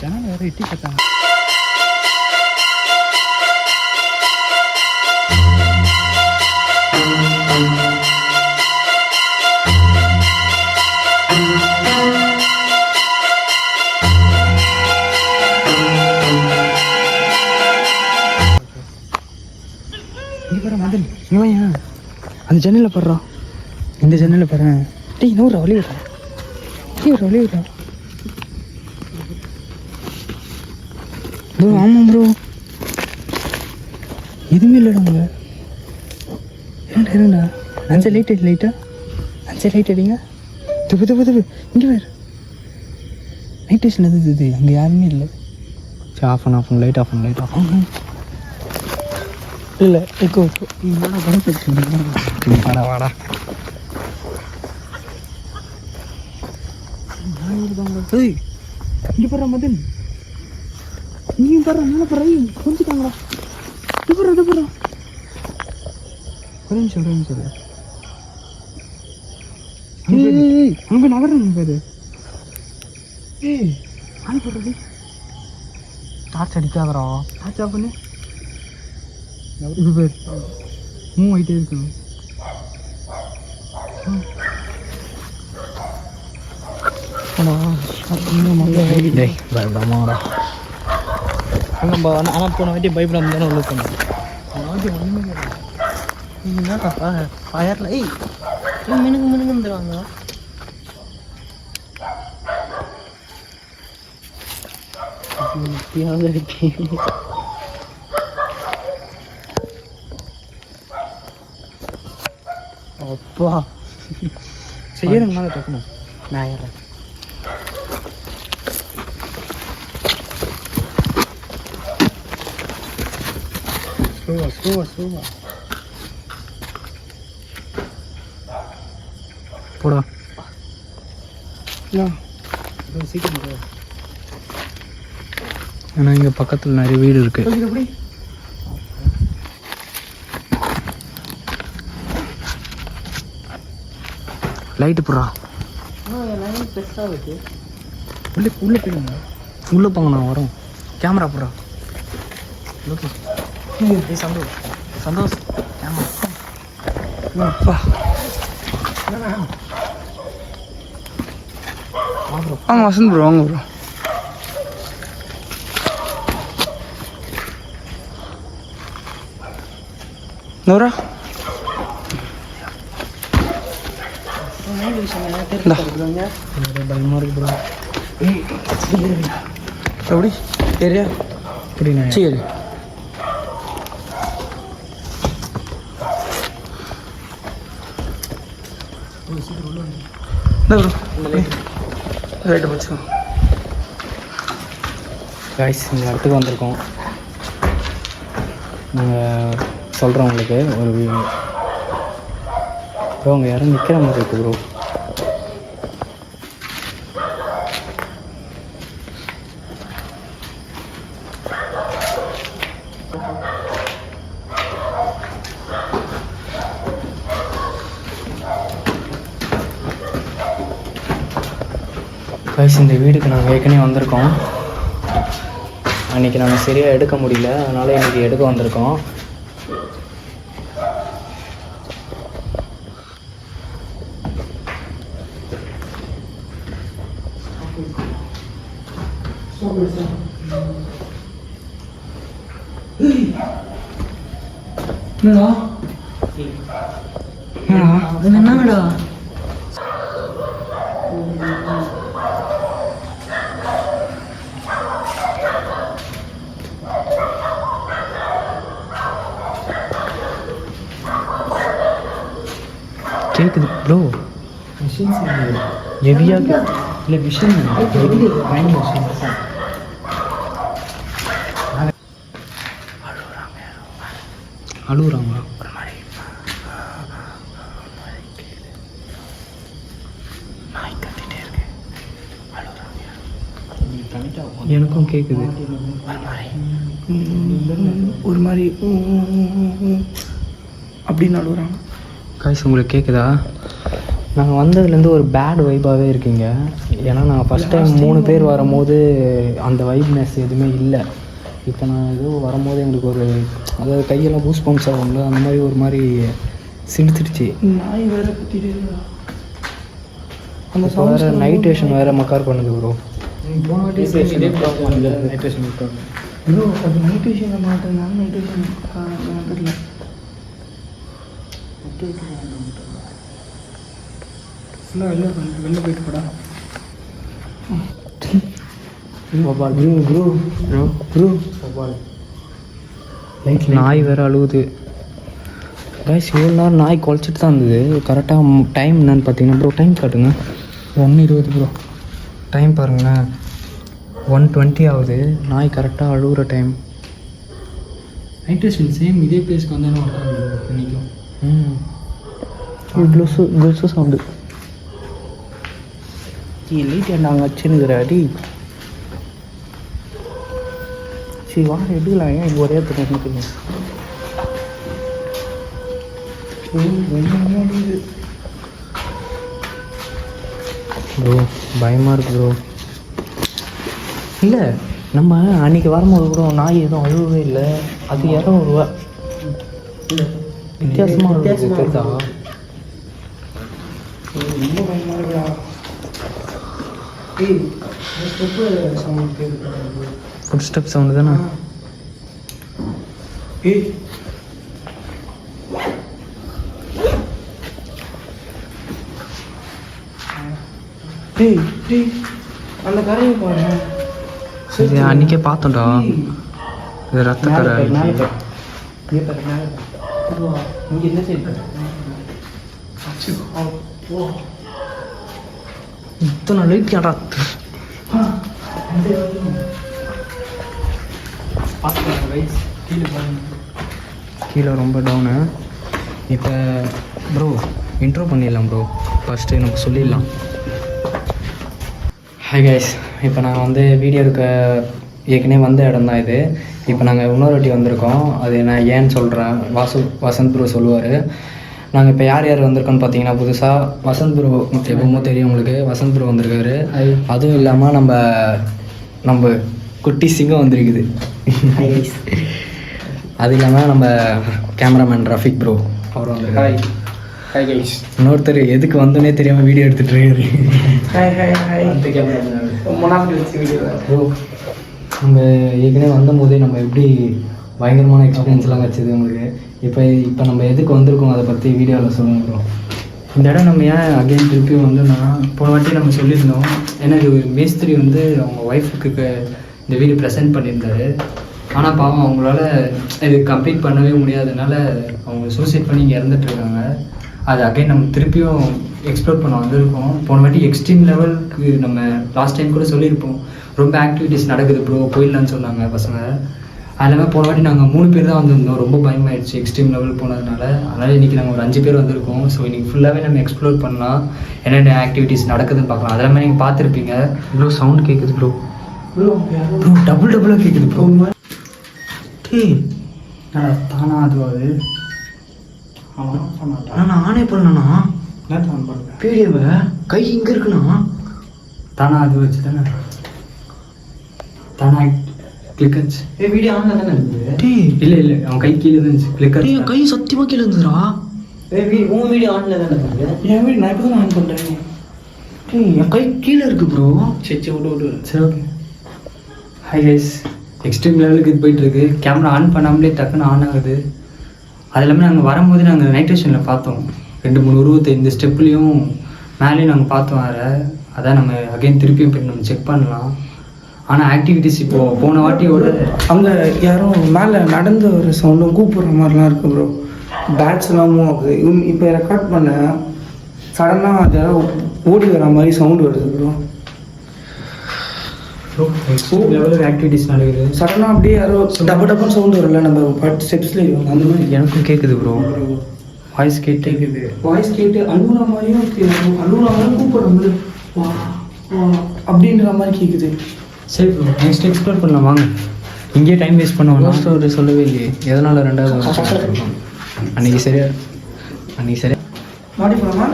ஜனல் வேறு இட்டி கட்டாங்க. மதன் இவன் அந்த ஜன்னலில் போடுறான். இந்த ஜன்னலில் போடுறேன். டீ இன்னொரு வழி விடுறான். ஒரு வழி விடுறான். ப்ரோ ஆமாம் ப்ரோ எதுவுமே இல்லைடாங்க. இருண்டா அஞ்சு லைட்டா அஞ்சு லைட் அடிங்க. துப்பு இங்கே வேறு நைட் ஸ்டேஷன் இது அங்கே யாருமே இல்லை. சரி ஆஃப் பண்ண லைட் ஆஃப் இல்லை எக்கோ வாடா இங்கே போடுற மதன் நீயும் போடுற மேலே போடுற கொஞ்சிட்டாங்களா இது போடுற ஒரே நிமிஷம் அங்கே நகர்றேன் பேர் ஆள் போடுறது டார்ச் அடிக்காதரா. டார்ச் ஆஃப் பண்ணு. இது பேர் மூவ் ஆகிட்டே இருக்கணும். பயப்படாமாடா நம்ம ஆனால் போன வாட்டி பயப்படாம தானே உள்ள போனோம். வாட்டி ஒன்றுமே என்னக்கா ஃபயரில் மினுக்கு வந்துடுவாங்க. அப்பா செய்யணுங்க மேலே டக்குனு நான் ஏறேன். ஸ்லோவா போடா சீக்கிரம். ஏன்னா இங்கே பக்கத்தில் நிறைய வீடு இருக்கு. லைட்டு போடுறா. உள்ளே போங்க நான் வரோம். கேமரா போடுறா. சந்தோஷ் கேமரா வாங்க வசந்த் ப்ரோ வாங்க ப்ரோ. நூறா பயமா இருக்கு ப்ரோ. எப்படி ஏரியா புரியுங்க. சரி ரைட்டு படிச்சோம். காய்ஸ் இந்த இடத்துக்கு வந்திருக்கோம். நாங்கள் சொல்கிறோம் உங்களுக்கு ஒரு ப்ரோ அங்கே யாரும் நிற்கிற மாதிரி இருக்குது ப்ரோ. கைஸ் இந்த வீடுக்கு நாங்கள் ஏற்கனவே வந்திருக்கோம். அன்றைக்கி நாங்கள் சரியாக எடுக்க முடியல, அதனால் இன்றைக்கி எடுக்க வந்திருக்கோம். என்னடா கேட்குது ப்ரோ. மிஷின்ஸ் ஹெவியாக இல்லை மிஷின் ஹெவி மைண்ட் மிஷின் அழுகுறாங்களா ஒரு மாதிரி நாய் கத்திட்டே இருக்கு. எனக்கும் கேட்குது ஒரு மாதிரி அப்படின்னு அழுகுறாங்க. காய்ஸ் உங்களுக்கு கேட்குதா? நாங்கள் வந்ததுலேருந்து ஒரு பேட் வைப்பாகவே இருக்கீங்க. ஏன்னா நான் ஃபஸ்ட் டைம் 3 பேர் வரும்போது அந்த வைப்னஸ் எதுவுமே இல்லை. இப்போ நான் ஏதோ வரும்போது எங்களுக்கு ஒரு அதாவது கையெல்லாம் பூஸ் பம்ப்ஸ் ஆகும்ல, அந்த மாதிரி ஒரு மாதிரி சிரிச்சிடுச்சு. நாய் வேறு கத்திட்டு அந்த வேறு நைட்ரேஷன் வேறு மக்கார் பண்ணுது ப்ரோ. போன வாட்டி இதே ப்ராப்ளம் இல்லை, நைட்ரேஷன் ப்ராப்ளம் ப்ரோ. அது நைட்ரேஷனில் மாட்டேங்க, நைட்ரேஷன் தெரியல. ஃபுல்லாக வெளில போயிட்டு போடா. நாய் வேறு அழுகுது கைஸ். இவ்வளோ நேரம் நாய் குலைச்சிட்டு தான் இருந்தது. கரெக்டாக டைம் என்னன்னு பார்த்தீங்கன்னா ப்ரோ, டைம் காட்டுங்க. 1:20 ப்ரோ. டைம் பாருங்களேன், 1:20 ஆகுது. நாய் கரெக்டாக அழுகுற டைம். நைட்ரேஷன் சேம் இதே பிளேஸ்க்கு வந்தாலும் நிற்கும். ப்ளூஸு சவுண்டு லைட் நாங்கள் வச்சுருக்கிற அடி. சரி வாங்க எடுக்கலாம். ஏன் இது ஒரே தெரியும் ப்ரோ, பயமாக இருக்கு ப்ரோ. இல்லை நம்ம அன்றைக்கி வரும்போது கூட நாய் எதுவும் அழுவவே இல்லை. அது யாரும் ஒரு வித்தியாசமாக தெரியுதா? ரொம்ப பயமாக இருக்குடா. ஃபுட் ஸ்டெப் சவுண்டு தானே? அந்த கரையை பாரு. இது அன்றைக்கே பார்த்தோம்டா. இது ரத்த கரை. இங்கே என்ன சைடு இத்தனை லைட் யாரா கீழே ரொம்ப டவுனு. இப்போ ப்ரோ இன்ட்ரோ பண்ணிடலாம் ப்ரோ. ஃபஸ்ட்டு நம்ம சொல்லிடலாம். ஹாய் கைஸ், இப்போ நாங்கள் வந்து வீடியோ எடுக்க ஏற்கனவே வந்த இடம் தான் இது. இப்போ நாங்கள் இன்னொரு வாட்டி வந்திருக்கோம். அது நான் ஏன்னு சொல்கிறேன், வசந்த் ப்ரோ சொல்லுவார். நாங்கள் இப்போ யார் யார் வந்திருக்கோன்னு பார்த்தீங்கன்னா, புதுசாக வசந்த் ப்ரோ எப்பவுமோ தெரியும் உங்களுக்கு. வசந்த் ப்ரோ வந்திருக்காரு. அதுவும் இல்லாமல் நம்ம குட்டி சிங்கம் வந்திருக்குது. அது இல்லாமல் நம்ம கேமராமேன் ரஃபிக் ப்ரோ அவர் வந்திருக்காரு. Hi guys. இன்னொருத்தர் எதுக்கு வந்தோன்னே தெரியாமல் வீடியோ எடுத்துகிட்டு இருக்காரு. அந்த கேமராமேன் வச்சு வீடியோ ப்ரோ. நம்ம ஏற்கனவே வந்தபோதே நம்ம எப்படி பயங்கரமான எக்ஸ்பீரியன்ஸ்லாம் கிடச்சிது உங்களுக்கு. இப்போ நம்ம எதுக்கு வந்திருக்கோம் அதை பற்றி வீடியோவில் சொல்லுங்கள் ப்ரோ. இந்த இடம் நம்ம ஏன் அகைன் திருப்பியும் வந்தோம்னா, போன வாட்டி நம்ம சொல்லியிருந்தோம். ஏன்னா இது மேஸ்திரி வந்து அவங்க ஒய்ஃபுக்கு இந்த வீடு ப்ரெசென்ட் பண்ணியிருந்தாரு. ஆனால் பாவம் அவங்களால இது கம்ப்ளீட் பண்ணவே முடியாததுனால அவங்க சூசைட் பண்ணி இங்கே இறந்துட்டுருக்காங்க. அது அகைன் நம்ம திருப்பியும் எக்ஸ்ப்ளோர் பண்ண வந்திருக்கோம். போன வாட்டி எக்ஸ்ட்ரீம் லெவலுக்கு நம்ம லாஸ்ட் டைம் கூட சொல்லியிருப்போம். ரொம்ப ஆக்டிவிட்டீஸ் நடக்குது ப்ரோ, போயிடலான்னு சொன்னாங்க பசங்க. அதெல்லாமே போன வாட்டி நாங்கள் 3 பேர் தான் வந்திருந்தோம். ரொம்ப பயமாயிடுச்சு எக்ஸ்ட்ரீம் லெவல் போனதுனால. அதனால் இன்றைக்கி நாங்கள் ஒரு 5 பேர் வந்திருக்கோம். ஸோ இன்றைக்கி ஃபுல்லாகவே நம்ம எக்ஸ்ப்ளோர் பண்ணலாம், என்னென்ன ஆக்டிவிட்டீஸ் நடக்குதுன்னு பார்க்கலாம். அதெல்லாமே நீங்கள் பார்த்துருப்பீங்க. ப்ரோ சவுண்ட் கேட்குது ப்ரோ. ப்ரோ டபுளாக கேட்குது ப்ரோ. தானா அதுவாது நான் ஆனே பண்ணலண்ணா. என்ன தான் பண்ணுறேன் பீடியவை கை இங்கே இருக்குண்ணா. தானா அது வச்சு தானே தானா கிளிக்கர்ஸ். வீடியோ ஆனில் தானே இருக்குது. இல்லை அவன் கை கீழே தான் இருந்துச்சு. கிளிக்கர் கை சத்தியமாக கீழே இருந்துதுரா. உன் வீடியோ ஆனில் தானே இருக்குது. என் வீடு நான் இப்போ தான் ஆன் பண்ணுறேன். என் கை கீழே இருக்குது ப்ரோ. சரி விடு. சரி ஓகே. ஹை கைஸ், எக்ஸ்ட்ரீம் லெவலுக்கு இது போயிட்டுருக்கு. கேமரா ஆன் பண்ணாமலே டக்குன்னு ஆன் ஆகுது. அது இல்லாமல் நாங்கள் வரும்போது நாங்கள் நைட்ரேஷனில் பார்த்தோம் 2-3 உருவத்தை இந்த ஸ்டெப்லேயும் மேலேயும் நாங்கள் பார்த்தோம். வேறு அதான் நம்ம அகைன் திருப்பியும் போய் நம்ம செக் பண்ணலாம். ஆனால் ஆக்டிவிட்டீஸ் இப்போது போன வாட்டியோட அங்கே யாரும் மேலே நடந்து ஒரு சவுண்டும் கூப்பிட்ற மாதிரிலாம் இருக்குது ப்ரோ. பேட்ஸ்லாம் மூவ் ஆகுது. இப்போ ரெக்கார்ட் பண்ண சடனாக அது யாரோ ஓடி வர மாதிரி சவுண்டு வருது ப்ரோ. லெவலுக்கு ஆக்டிவிட்டீஸ் நடக்குது. சடனாக அப்படியே யாரோ டப்புன்னு சவுண்டு வரல, நம்ம ஸ்டெப்ஸில் அந்த மாதிரி எனக்கும் கேட்குது ப்ரோ. வாய்ஸ் கேட்டுக்குது. வாய்ஸ் கேட்டு அழுகுற மாதிரியும் அழுகுற மாதிரியும் கூப்பிட்ற மாதிரி வா அப்படின்ற மாதிரி கேட்குது. சரி ப்ரோ, நெக்ஸ்ட் எக்ஸ்ப்ளோர் பண்ணலாம் வாங்க. இங்கேயே டைம் வேஸ்ட் பண்ணுவோம். ஸ்டோரி சொல்லவே இல்லையே எதனால் 2வது அன்றைக்கி சரியா மாடி போகலாமா?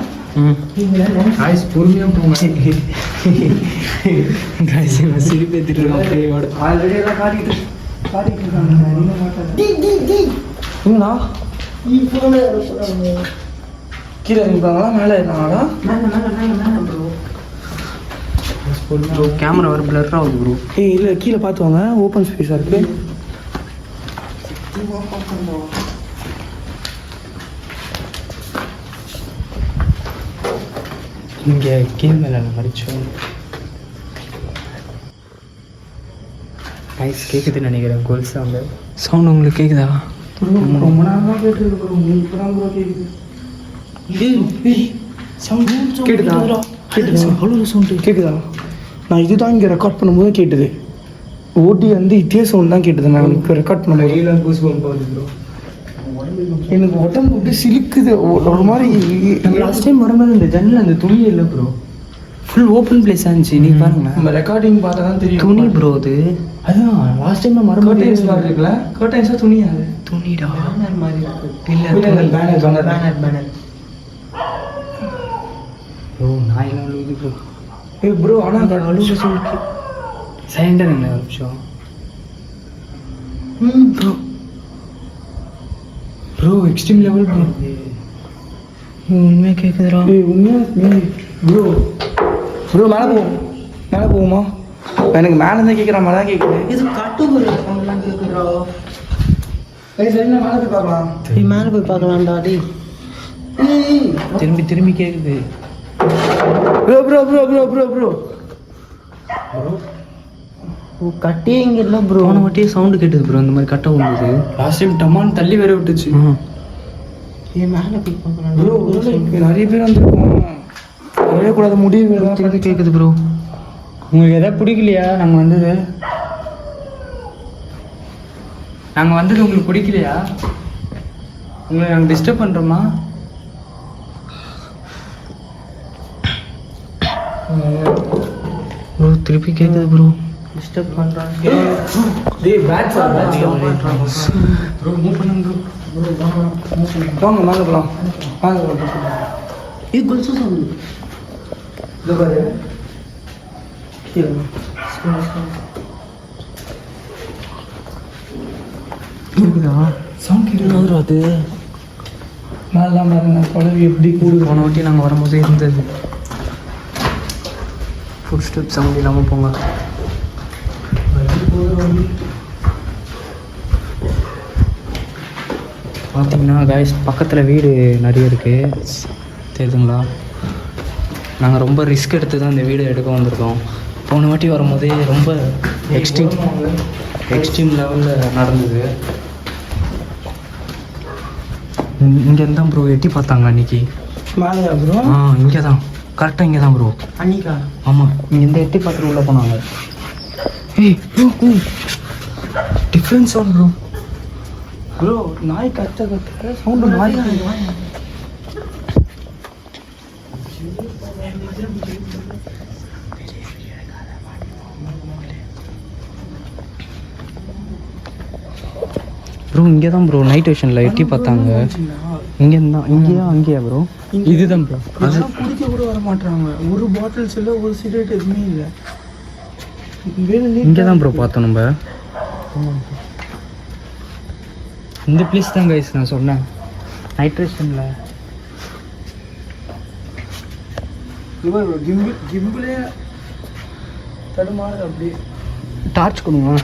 காய்ஸ் பொறுமையாக போங்க. காய்ஸ் இவன் சிரிப்பு ஏற்றிட்டு இருக்கான் பேயோட. ஆல்ரெடி எல்லாம் காட்டிட்டு இருக்காங்க. என்னடா கீழே இருக்காங்களா மேலே இருக்காங்களா? ப்ரோ கேமரா வர பிளர் ஆகுது ப்ரோ. ஏய் இல்லை கீழே பார்த்து வாங்க, ஓப்பன் ஸ்பேஸாக இருக்கு. இங்கே கீழ் மேலே மறிச்சோம். நைஸ் கேட்குதுன்னு நினைக்கிறேன். கோல் சவுண்ட் உங்களுக்கு கேட்குதா? ரொம்ப நேரமாக கேட்டுருக்கு ப்ரோ. இப்போ தான் ப்ரோ கேட்குது. கேட்டுதா? கேட்டுதா? அவ்வளோ சவுண்டு கேட்குதா? நான் இதுதான் இங்கே ரெக்கார்ட் பண்ணும்போது கேட்டுது. ஓட்டி வந்து இதே சவுண்ட் தான் கேட்டுது. நான் இப்போ ரெக்கார்ட் பண்ணும்போது கையில் பூஸ் பம்ப் ஆகுது ப்ரோ. எனக்கு உடம்பு அப்படியே சிலுக்குது ஒரு மாதிரி. லாஸ்ட் டைம் வரும்போது இந்த ஜன்னல் அந்த துணி இல்லை ப்ரோ, ஃபுல் ஓப்பன் பிளேஸ் ஆச்சு. நீ பாருங்க, நம்ம ரெக்கார்டிங் பார்த்தா தான் தெரியும். துணி ப்ரோ அது. அதான் லாஸ்ட் டைம் நான் வரும்போது இருக்குல்ல, கர்டைன்ஸா துணி அது துணிடா மாதிரி இருக்கு. இல்லை பேனர் ப்ரோ நாயெல்லாம் அழுகுது ப்ரோ. ஏய் ப்ரோ ஆனால் அழுகு சொல்லிட்டு சைலண்டாக என்ன ஒரு நிமிஷம். Bro bro extreme level bro. உண்மையாக கேட்குதுடா. ஏய் உண்மையாக ப்ரோ ப்ரோ மேலே போகுமா? எனக்கு மேலே இருந்து கேட்குற மாதிரி தான் கேட்குது. இது கட்டு சவுண்ட்லாம் கேட்குறா. சரி மேலே போய் பார்க்கலாம். மேலே போய் பார்க்கலாம்டா. டி திரும்பி திரும்பி கேட்குது. Bro bro bro bro bro bro கட்டே இங்கே இல்லை ப்ரோ. போன வாட்டியே சவுண்டு கேட்டுது ப்ரோ. இந்த மாதிரி கட்டை விழுந்தது. லாஸ்ட் டைம் டமான்னு தள்ளி வேற விட்டுச்சு. மேலே போய் பார்க்கலாம் ப்ரோ. நிறைய பேர் வந்துருக்கோம். நிறைய கூடாது முடிவு திரும்பி கேட்குது ப்ரோ. உங்களுக்கு எதாவது பிடிக்கலையா? நாங்கள் வந்தது உங்களுக்கு பிடிக்கலையா? உங்களை நாங்கள் டிஸ்டர்ப் பண்ணுறோமா? ப்ரோ திருப்பி கேட்குது ப்ரோ. டிஸ்டர்ப் பண்ணுறாங்க. டேய் பேட்ஸ் ப்ரோ மூவ் பண்ணுங்க ப்ரோ. வாங்க மேலே போகலாம். வாங்க இது கொலுசு சவுண்டு. இது பாரு கீழே இருக்குதா? சவுண்ட் கேட்குது அது. மேலே பாருங்க குழவி எப்படி கூடுது. போன வாட்டி நாங்கள் வரும்போது இருந்தது. ஃபுட் ஸ்டெப் சவுண்ட் இல்லாமல் போங்க. பார்த்தீங்கன்னா காய்ஸ் பக்கத்தில் வீடு நிறைய இருக்குது தெரியுதுங்களா? நாங்கள் ரொம்ப ரிஸ்க் எடுத்து தான் இந்த வீடு எடுக்க வந்திருக்கோம். போன வாட்டி வரும்போதே ரொம்ப எக்ஸ்ட்ரீம் லெவலில் நடந்தது. இங்கேருந்து தான் ப்ரோ எட்டி பார்த்தாங்க அன்றைக்கி. மேலே ப்ரோ? இங்கே தான் கரெக்டாக இங்கே தான் ப்ரோ. அன்னிக்கா? ஆமாம், இங்கேருந்து எட்டி பார்த்துட்டு உள்ளே போனாங்க. ஏய் bro different sound bro. Bro நாய் கத்த சவுண்டு நாய். ப்ரோ இங்கே தான் ப்ரோ நைட் விஷனில் எட்டி பார்த்தாங்க. அங்கேயா ப்ரோ? இதுதான் ப்ரோ. அது குடிக்க கூட வர மாட்டாங்க. ஒரு பாட்டில்ஸ் இல்லை, ஒரு சிகரெட் எதுவுமே இல்லை. இங்கே தான் ப்ரோ பார்த்தோம் நம்ம. இந்த பிளேஸ் தான் கைஸ் நான் சொன்னேன் நைட்ரேஷனில். கிம்பிளே தடுமாறு அப்படியே. டார்ச் கொடுங்க.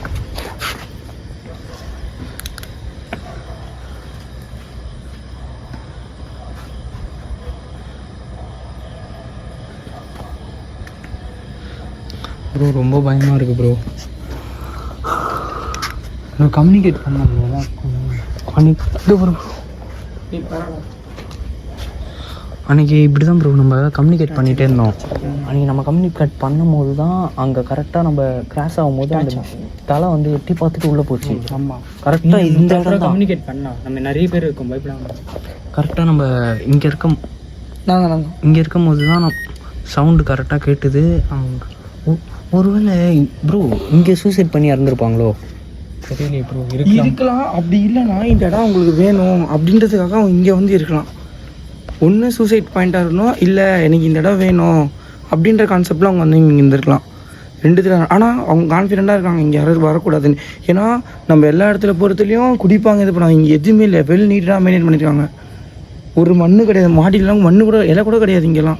ப்ரோ ரொம்ப பயமாக இருக்குது ப்ரோ. நான் கம்யூனிகேட் பண்ணேன் ப்ரோ. அன்றைக்கி இப்படி தான் ப்ரோ நம்ம கம்யூனிகேட் பண்ணிகிட்டே இருந்தோம். அன்றைக்கி நம்ம கம்யூனிகேட் பண்ணும்போது தான் அங்கே கரெக்டாக நம்ம கிராஸ் ஆகும்போது அந்த தலை வந்து எட்டி பார்த்துட்டு உள்ளே போச்சு. ஆமாம் கரெக்டாக இந்த இடத்துல கம்யூனிகேட் பண்ணலாம். நம்ம நிறைய பேர் இருக்கோம், பயப்படாம. கரெக்டாக நம்ம இங்கே இங்கே இருக்கும்போது தான் சவுண்டு கரெக்டாக கேட்டுது. ஒருவேளை ப்ரோ இங்கே சூசைட் பண்ணி இறந்துருப்பாங்களோ தெரியலையே ப்ரோ. இருக்கலாம். அப்படி இல்லைன்னா இந்த இடம் உங்களுக்கு வேணும் அப்படின்றதுக்காக அவங்க இங்கே வந்து இருக்கலாம். ஒன்று சூசைட் பாயிண்ட்டாக இருக்கணும், இல்லை எனக்கு இந்த இடம் வேணும் அப்படின்ற கான்செப்டில் அவங்க வந்து இங்கே இருந்திருக்கலாம். ரெண்டுத்துல. ஆனால் அவங்க கான்ஃபிடெண்ட்டாக இருக்காங்க இங்கே யாரும் வரக்கூடாதுன்னு. ஏன்னா நம்ம எல்லா இடத்துல பொறுத்துலையும் குடிப்பாங்க, இது பண்ணாங்க. இங்கே எதுவுமே இல்லை, வெல் நீட்டாக மெயின்டைன் பண்ணியிருக்காங்க. ஒரு மண்ணு கிடையாது, மாடியிலாம் மண்ணு கூட இலை கூட கிடையாது இங்கெல்லாம்.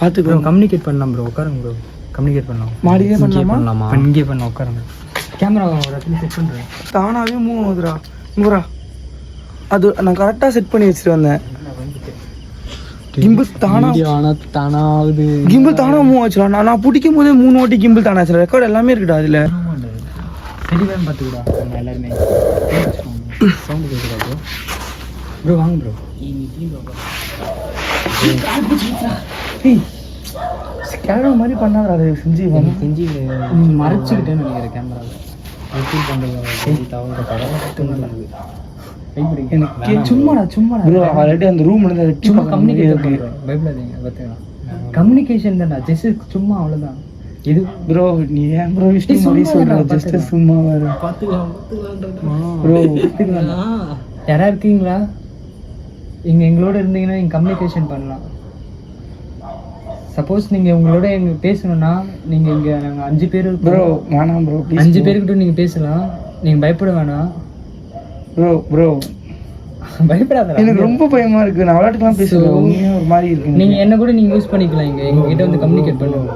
பார்த்துக்கோ. கம்யூனிகேட் பண்ணலாம் ப்ரோ, உட்காருங்க ப்ரோ. கம்யூனிகேட் பண்ணலாம். மாடியிலே பண்ணலாமா? இங்கே பண்ண உட்காருங்க. கேமரா ஒரு இடத்துல செட் பண்ணுறேன். தானாகவே மூவ் ஆகுதுடா. இங்கரா அது நான் கரெக்டாக செட் பண்ணி வச்சுட்டு வந்தேன். கிம்பிள் தானாகுது. கிம்பிள் தானா மூவ் ஆச்சுலாம். நான் பிடிக்கும் போதே 3 வாட்டி கிம்பிள் தானா ஆச்சு. ரெக்கார்டு எல்லாமே இருக்குடா அதில். தெளிவாக பார்த்துக்கூடா நம்ம எல்லாருமே. சவுண்டு கேட்குறா ப்ரோ. வாங்க ப்ரோ. கேமரா மாதிரி பண்ணாதா அதை செஞ்சு செஞ்சு மறைச்சிக்கிட்டேன்னு நினைக்கிறேன் கேமராவை. ஃபீல் பண்ணுறது எனக்கு சும்மாடா ப்ரோ. ஆல்ரெடி அந்த ரூம் சும்மா கம்யூனிகேட் பண்ணுறேன். பயப்படாதீங்க, பார்த்துக்கலாம். கம்யூனிகேஷன் தானே, ஜஸ்ட் சும்மா அவ்வளோதான். இது ப்ரோ நீ ஏன் ப்ரோ விஷ்ணு மாதிரி சொல்ற? ஜஸ்ட் சும்மா வர பார்த்துக்கலாம் ப்ரோ. யாரா இருக்கீங்களா இங்கே எங்களோட இருந்தீங்கன்னா நீங்கள் கம்யூனிகேஷன் பண்ணலாம். சப்போஸ் நீங்கள் உங்களோட எங்க பேசணும்னா நீங்கள் இங்கே நாங்கள் 5 பேர் ப்ரோ. வேணாம் ப்ரோ, 5 பேருக்கிட்ட நீங்கள் பேசலாம். நீங்கள் பயப்பட வேணாம் ப்ரோ. பயப்படாத. எனக்கு ரொம்ப பயமா இருக்கு. நான் விளையாட்டுலாம் பேசுறேன், உண்மையா ஒரு மாதிரி இருக்கு. நீங்க என்ன கூட நீங்க யூஸ் பண்ணிக்கலாம். இங்க எங்ககிட்ட வந்து கம்யூனிகேட் பண்ணுவோம்.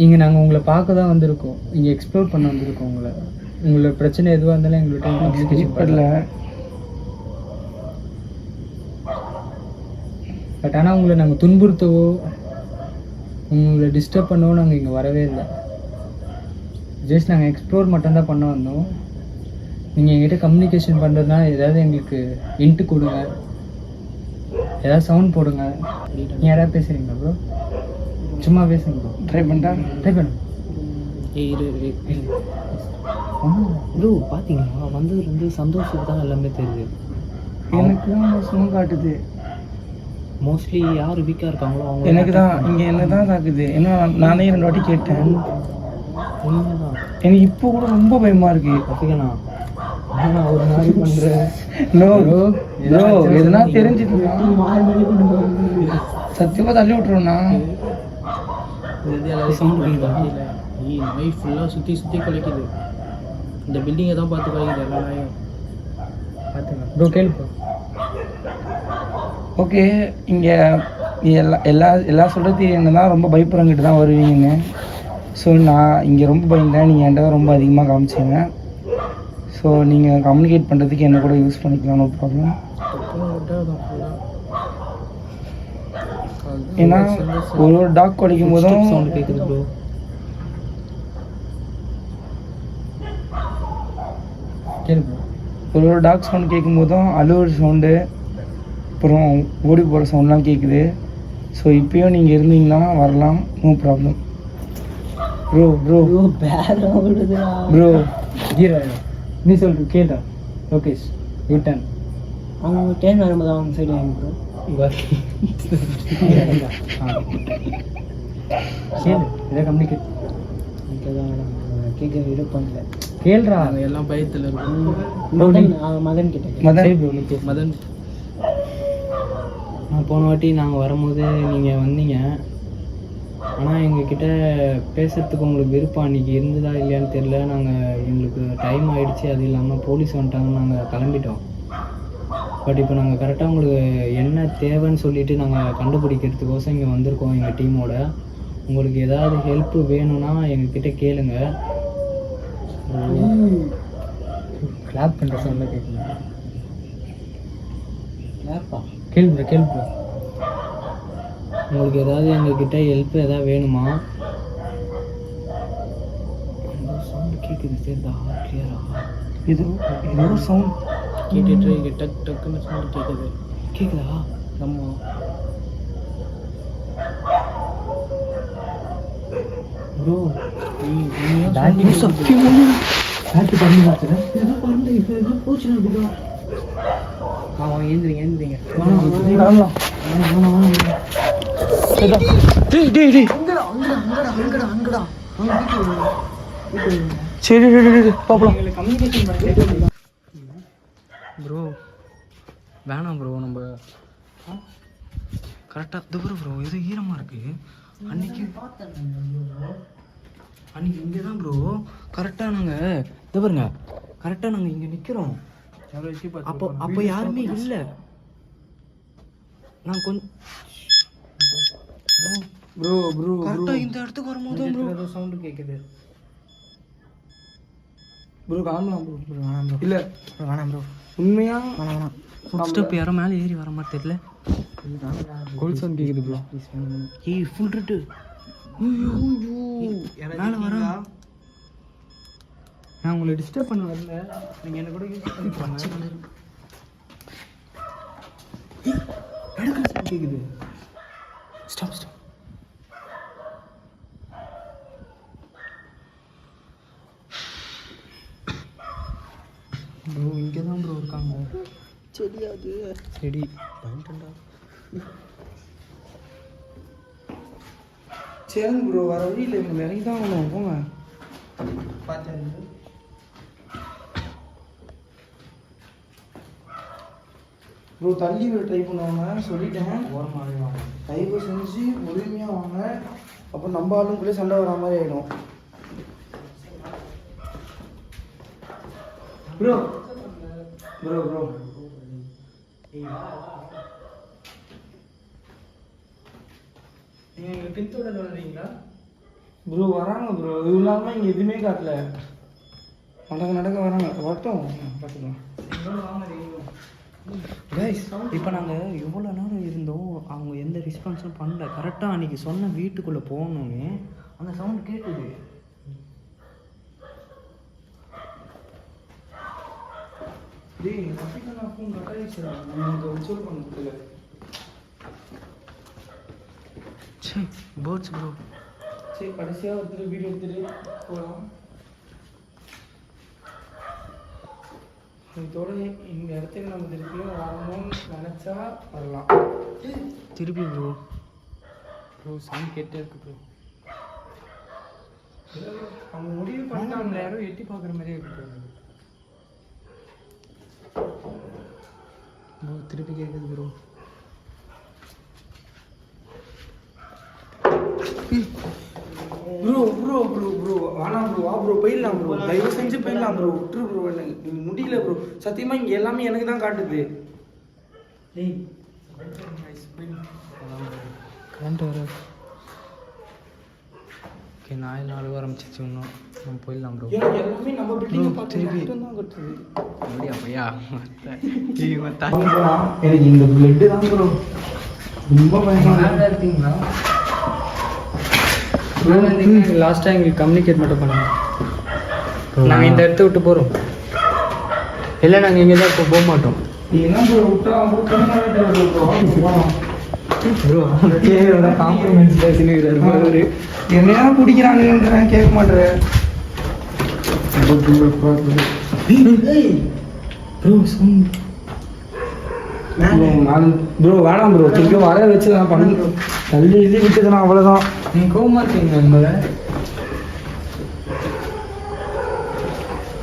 இங்க நாங்க உங்களை பார்க்க தான் வந்திருக்கோம், இங்க எக்ஸ்ப்ளோர் பண்ண வந்திருக்கோம். உங்களோட பிரச்சனை எதுவாக இருந்தாலும் எங்கள்கிட்ட கம்யூனிகேஷன் பண்ணல. பட் ஆனால் உங்களை நாங்கள் துன்புறுத்தவோ உங்களை டிஸ்டர்ப் பண்ணவோ நாங்கள் இங்கே வரவே இல்லை. ஜஸ்ட் நாங்கள் எக்ஸ்ப்ளோர் மட்டும்தான் பண்ண வந்தோம். நீங்கள் எங்கிட்ட கம்யூனிகேஷன் பண்ணுறதுனா ஏதாவது எங்களுக்கு இன்ட்டு கொடுங்க, ஏதாவது சவுண்ட் போடுங்க. நீ யாராவது பேசுகிறீங்களா ப்ரோ? சும்மா பேசுங்க ப்ரோ. ட்ரை பண்ணு. ப்ரோ பார்த்தீங்களா, வந்ததுலேருந்து சந்தோஷத்துக்கு தான் எல்லாமே தெரியுது. எனக்கு தான் சும்மா காட்டுது. மோஸ்ட்லி யார் வீக்காக இருக்காங்களோ அவங்க எனக்கு தான் இங்கே என்ன தான் தாக்குது. ஏன்னா நானே 2 வாட்டி கேட்டேன். உண்மைதான். எனக்கு இப்போ கூட ரொம்ப பயமா இருக்கு. ஓகேண்ணா, நான் ஒரு நாள் பண்ணுறேன். நோ ப்ரோ, எதுனா தெரிஞ்சுட்டு சத்தியமாக தள்ளி விட்டுருவோண்ணா. நைட் ஃபுல்லாக சுற்றி குலைக்குது. இந்த பில்டிங்கை தான் பார்த்து குலைக்குது எல்லா நாயும். பார்த்துங்க ப்ரோ, கேள்வி. ஓகே, இங்கே எல்லா சொல்கிறது என்ன தான் ரொம்ப பயப்படுறங்கிட்டு தான் வருவீங்கன்னு. ஸோ நான் இங்கே ரொம்ப பயந்தேன், நீங்கள் என்கிட்ட தான் ரொம்ப அதிகமாக காமிச்சிங்க. ஸோ நீங்கள் கம்யூனிகேட் பண்ணுறதுக்கு என்ன கூட யூஸ் பண்ணிக்கலாம், நோ ப்ராப்ளம். ஏன்னா ஒரு டாக் குலைக்கும் போதும் சவுண்ட் கேட்குது ப்ரோ. ஒரு டாக் சவுண்ட் கேட்கும் போதும் அழுவுற சவுண்டு, அப்புறம் ஓடி போகிற சவுண்ட்லாம் கேட்குது. ஸோ இப்போயும் நீங்கள் இருந்தீங்கன்னா வரலாம், நோ ப்ராப்ளம். ப்ரோ நீ சொல்ற கேட்டா லோகேஷ் யூட்டன் அவங்க டேன் வரும்போது அவங்க சைடு வாங்க ப்ரோ. இதை கம்யூனிகேட் கேட்க விட பண்ணல. கேள்றா, எல்லாம் பயத்தில் மதன் கிட்ட. மதன், போன வாட்டி நாங்கள் வரும்போது நீங்கள் வந்தீங்க. ஆனால் எங்ககிட்ட பேசுகிறதுக்கு உங்களுக்கு விருப்பம் அன்றைக்கி இருந்ததா இல்லையான்னு தெரில. எங்களுக்கு டைம் ஆகிடுச்சு, அது இல்லாமல் போலீஸ் வந்துட்டாங்க, நாங்கள் கிளம்பிட்டோம். பட் இப்போ நாங்கள் கரெக்டாக உங்களுக்கு என்ன தேவைன்னு சொல்லிவிட்டு நாங்கள் கண்டுபிடிக்கிறதுக்கோசம் இங்கே வந்திருக்கோம் எங்கள் டீமோட. உங்களுக்கு ஏதாவது ஹெல்ப்பு வேணும்னா எங்ககிட்ட கேளுங்க. கிளாப் பண்ணுற சவுண்டில் கேட்குங்க. கேள்வி உங்களுக்கு ஏதாவது எங்ககிட்ட ஹெல்ப் ஏதாவது வேணுமா? சவுண்ட் கேட்குது, சரிதா கிளியரா? ஏதோ சவுண்ட் கேட்டுட்டு இங்கே டக்குன்னு சவுண்ட் கேட்குதா? ஆமாம் ப்ரோ. ஏந்திரிங்க. சரி பாப்பலாம். ப்ரோ வேணாம் ப்ரோ நம்ம கரெக்டாக தவிர ப்ரோ எது ஈரமாக இருக்குது. அன்னைக்கு இங்கே தான் ப்ரோ கரெக்டாக நாங்கள் தவிரங்க கரெக்டாக நாங்கள் இங்கே நிற்கிறோம். அப்போ யாருமே இல்லை. நான் கொஞ்சம் ப்ரோ ப்ரோ கரெக்டாக இந்த இடத்துக்கு வரும்போது ப்ரோ சவுண்டு கேட்குது. ப்ரோ கிளம்பலாம் ப்ரோ. வேணாம் ப்ரோ. இல்லை வேணாம் ப்ரோ. உண்மையா வேணாம். ஃபுட் ஸ்டெப் யாரும் மேலே ஏறி வர மாதிரி தெரியல. கோல் சவுண்ட் கேட்குது ப்ரோ. ஏய் ஃபுல் ரெட்டு மேலே வர. நான் உங்களை டிஸ்டர்ப் பண்ண வரல, நீங்கள் என்ன கூட யூஸ் பண்ணி பண்ண. எடுக்கிற சவுண்ட் கேட்குது. Stop bro. இங்கே தான் ப்ரோ இருக்காங்க. செடியாது செடி சரிங்க ப்ரோ. வர வழியில் இவங்க இறங்கி தான் ஆகணும். போங்க. ப்ரோ தள்ளி விட ட்ரை பண்ணுவாங்க சொல்லிட்டேன். ஓரமாகவே வாங்க. தயவு செஞ்சு முழுமையாக வாங்க. அப்போ நம்ம ஆளுக்குள்ளே சண்டை வர மாதிரி ஆகிடும். ப்ரோ ப்ரோ ப்ரோ நீங்கள் எங்கள் பின்தொடர்ந்து வர்றீங்களா? ப்ரோ வராங்க ப்ரோ. இது இல்லாமல் இங்கே எதுவுமே காட்டல. நடக்க வராங்க. வரட்டும் பார்த்துக்கலாம். கைஸ் இப்போ நாங்கள் எவ்வளோ நேரம் இருந்தோம், அவங்க எந்த ரெஸ்பான்ஸும் பண்ணல. கரெக்டாக அன்றைக்கி சொன்ன வீட்டுக்குள்ளே போகணுன்னு அந்த சவுண்ட் கேட்குது. டேய் நான் ஃபோன் கட்டாயிடுச்சுடா. நமக்கு உச்சல் பண்ண முடியல. சரி பேர்ட்ஸ் ப்ரோ. சரி கடைசியாக ஒருத்தர் வீடியோ எடுத்துகிட்டு போகலாம். இதோட இந்த இடத்துக்கு நம்ம திருப்பியும் வரணும்னு நினச்சா வரலாம். திருப்பி ப்ரோ. ப்ரோ சவுண்ட் கேட்டே இருக்கு ப்ரோ. அவங்க முடிவு பண்ணிட்டு நம்மளை யாரும் எட்டி பார்க்குற மாதிரியே இருக்கு ப்ரோ. திருப்பி கேட்குது bro. Bro bro bro bro வேணாம் ப்ரோ. வா ப்ரோ போயிடலாம் ப்ரோ. தயவு செஞ்சு போயிடலாம் ப்ரோ. விட்டுரு ப்ரோ. எனக்கு முடியல ப்ரோ. சத்தியமாக இங்கே எல்லாமே எனக்கு தான் காட்டுது. டேய் கரண்ட் வர. ஓகே நாய் நாள் ஆரம்பிச்சிச்சு. இன்னும் நம்ம போயிடலாம் ப்ரோ. எனக்கு எல்லாமே நம்ம பில்டிங் Bro, பார்த்து திருப்பி. மட்டும் தான் காட்டுது. அப்படியா பையா? எனக்கு இந்த பிளட்டு தான் ப்ரோ ரொம்ப பயமா மேலே இருக்கீங்களா? லாஸ்ட்டாக எங்களுக்கு கம்யூனிகேட் மட்டும் பண்ணுங்க. நாங்கள் இந்த இடத்த விட்டு போகிறோம். இல்லை நாங்கள் இங்கே தான் இப்போ போக மாட்டோம். என்ன ப்ரோ விட்டா ப்ரோ காம்ப்ளிமெண்ட்ஸ் பேசினுக்கிறாரு. என்னையா பிடிக்கிறாங்கன்றேன் கேட்க மாட்டேன். ப்ரோ வேணாம் ப்ரோ. திருப்பி வர வச்சு நான் பண்ணி தள்ளி எழுதி விட்டுதுனா அவ்வளோதான். நீங்கள் கோவமா இருக்கீங்க உங்களை.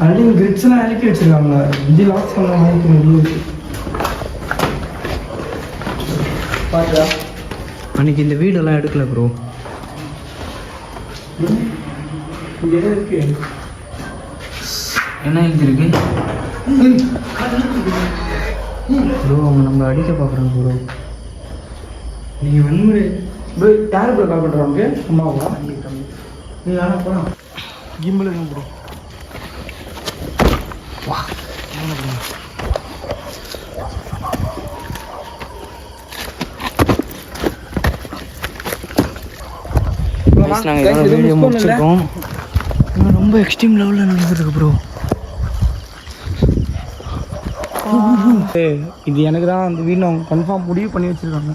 ஆல்ரெடி கிரிட்ஸ்லாம் இறக்கி வச்சிருக்காங்க. இஞ்சி லாக் பண்ண மாதிரி முடியுது. பாத்தா அன்னைக்கு இந்த வீடெல்லாம் எடுக்கல ப்ரோ. இங்கே இருக்கு. என்ன எழுதிருக்கு ப்ரோ? அவங்க நம்ம அடிக்க பார்க்குறாங்க ப்ரோ. நீங்கள் வன்முறை ப்ரோ. யார் ப்ரோ கால் பண்ணுறாங்க? அம்மாவா? நீ ஆனால் போகலாம். கிம்பிள் தான் ப்ரோ. வா நாங்கள் இதோட வீடியோ முடிச்சிருக்கோம். ரொம்ப எக்ஸ்ட்ரீம் லெவலில் நடந்துருக்கு ப்ரோ. இது எனக்கு தான் அந்த வீடு அவங்க கன்ஃபார்ம் முடிவு பண்ணி வச்சுருக்காங்க.